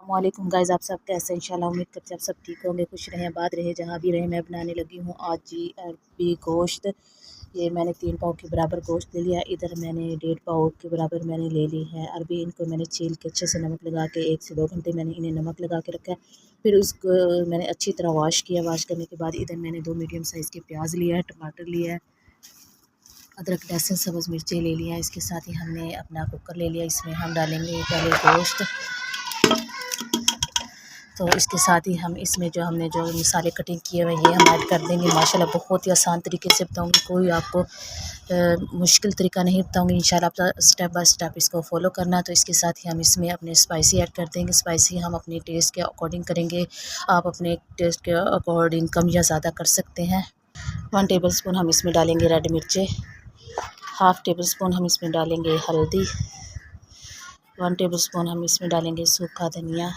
वालेकुम गाइस, आप सब कैसे हैं? इंशाल्लाह उम्मीद करते हैं आप सब ठीक होंगे, खुश रहें, आबाद रहे, जहाँ भी रहें। मैं बनाने लगी हूँ आज जी अरबी गोश्त। ये मैंने 3 पाव के बराबर गोश्त ले लिया। इधर मैंने 1.5 पाव के बराबर मैंने ले ली है अरबी। इनको मैंने छील के अच्छे से नमक लगा के 1 से 2 घंटे मैंने इन्हें नमक लगा के रखा है। फिर उसको मैंने अच्छी तरह वॉश किया। वॉश करने के बाद इधर मैंने 2 मीडियम साइज़ के प्याज लिया है, टमाटर लिया है, अदरक लहसुन सब्ज़ मिर्ची ले लिया है। इसके साथ ही हमने अपना कुकर ले लिया। इसमें हम डालेंगे पहले गोश्त। तो इसके साथ ही हम इसमें जो हमने जो मसाले कटिंग किए हुए ये हम ऐड कर देंगे। माशाल्लाह बहुत ही आसान तरीके से बताऊंगी, कोई आपको मुश्किल तरीका नहीं बताऊंगी। इंशाल्लाह आप स्टेप बाय स्टेप इसको फॉलो करना। तो इसके साथ ही हम इसमें अपने स्पाइसी ऐड कर देंगे। स्पाइसी हम अपने टेस्ट के अकॉर्डिंग करेंगे। आप अपने टेस्ट के अकॉर्डिंग कम या ज़्यादा कर सकते हैं। 1 टेबल स्पून हम इसमें डालेंगे रेड मिर्चें, 1/2 टेबल स्पून हम इसमें डालेंगे हल्दी, 1 टेबल स्पून हम इसमें डालेंगे सूखा धनिया,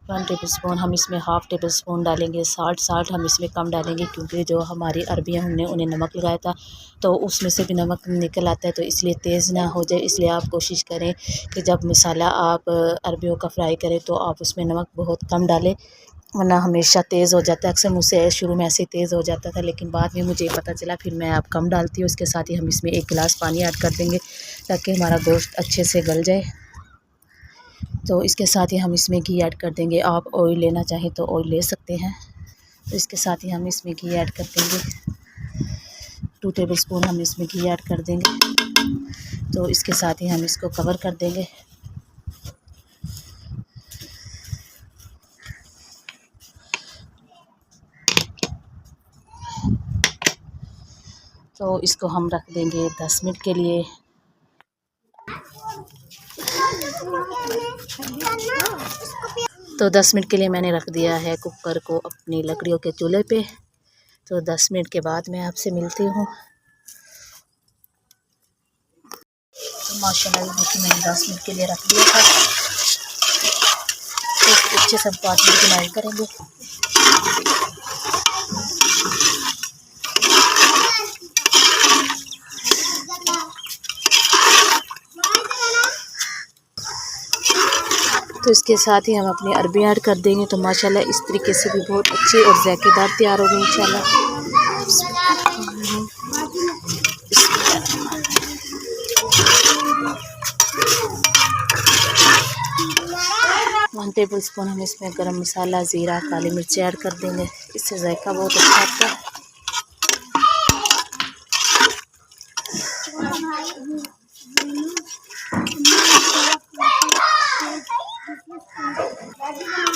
1 टेबल स्पून हम इसमें 1/2 टेबल स्पून डालेंगे साल्ट हम इसमें कम डालेंगे क्योंकि जो हमारी अरबियाँ हमने उन्हें नमक लगाया था तो उसमें से भी नमक निकल आता है, तो इसलिए तेज़ ना हो जाए। इसलिए आप कोशिश करें कि जब मसाला आप अरबियों का फ्राई करें तो आप उसमें नमक बहुत कम डालें, वरना हमेशा तेज़ हो जाता है। अक्सर मुझसे शुरू में ऐसे तेज़ हो जाता था, लेकिन बाद में मुझे पता चला, फिर मैं अब कम डालती हूँ। इसके साथ ही हम इसमें 1 गिलास पानी ऐड कर देंगे ताकि हमारा गोश्त अच्छे से गल जाए। तो इसके साथ ही हम इसमें घी ऐड कर देंगे। आप ऑयल लेना चाहें तो ऑयल ले सकते हैं। तो इसके साथ ही हम इसमें घी ऐड कर देंगे। 2 टेबल स्पून हम इसमें घी ऐड कर देंगे। तो इसके साथ ही हम इसको कवर कर देंगे। तो इसको हम रख देंगे 10 मिनट के लिए। तो 10 मिनट के लिए मैंने रख दिया है कुकर को अपनी लकड़ियों के चूल्हे पे। तो 10 मिनट के बाद मैं आपसे मिलती हूँ। तो माशाल्लाह देखिए मैंने 10 मिनट के लिए रख दिया था। तो अच्छे से 5 मिनट बुनाई करेंगे। तो इसके साथ ही हम अपनी अरबी ऐड कर देंगे। तो माशाल्लाह इस तरीके से भी बहुत अच्छी और ज़ायकेदार तैयार हो गई इंशाल्लाह। 1 टेबल स्पून हम इसमें गरम मसाला, ज़ीरा, काली मिर्ची ऐड कर देंगे। इससे जायका बहुत अच्छा आता है।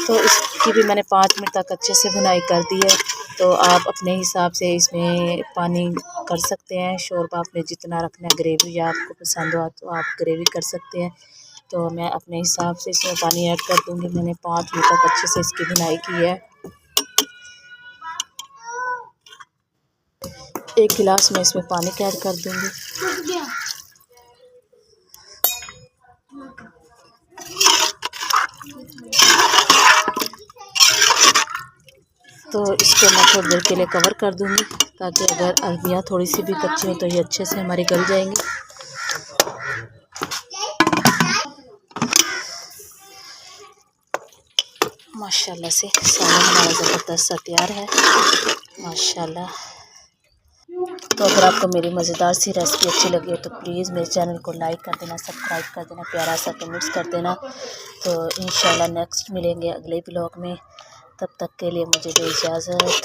तो इसकी भी मैंने 5 मिनट तक अच्छे से भुनाई कर दी है। तो आप अपने हिसाब से इसमें पानी कर सकते हैं। शोरबा आपने जितना रखना है, ग्रेवी या आपको पसंद हो तो आप ग्रेवी कर सकते हैं। तो मैं अपने हिसाब से इसमें पानी ऐड कर दूंगी। मैंने 5 मिनट तक अच्छे से इसकी भुनाई की है। 1 गिलास में इसमें पानी ऐड कर दूंगी। तो इसको मैं थोड़ी देर के लिए कवर कर दूंगी ताकि अगर अरबियाँ थोड़ी सी भी कच्ची हो तो ये अच्छे से हमारी गल जाएंगी। माशाल्लाह से सालन हमारा ज़बरदस्त सा तैयार है माशाल्लाह। तो अगर आपको मेरी मज़ेदार सी रेसिपी अच्छी लगी हो तो प्लीज़ मेरे चैनल को लाइक कर देना, सब्सक्राइब कर देना, प्यारा सा कमेंट्स कर देना। तो इंशाल्लाह नेक्स्ट मिलेंगे अगले ब्लॉग में। तब तक के लिए मुझे दो इजाज़त।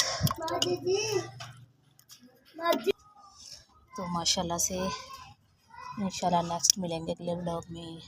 तो माशाल्लाह से इंशाल्लाह नेक्स्ट मिलेंगे अगले ब्लॉग में।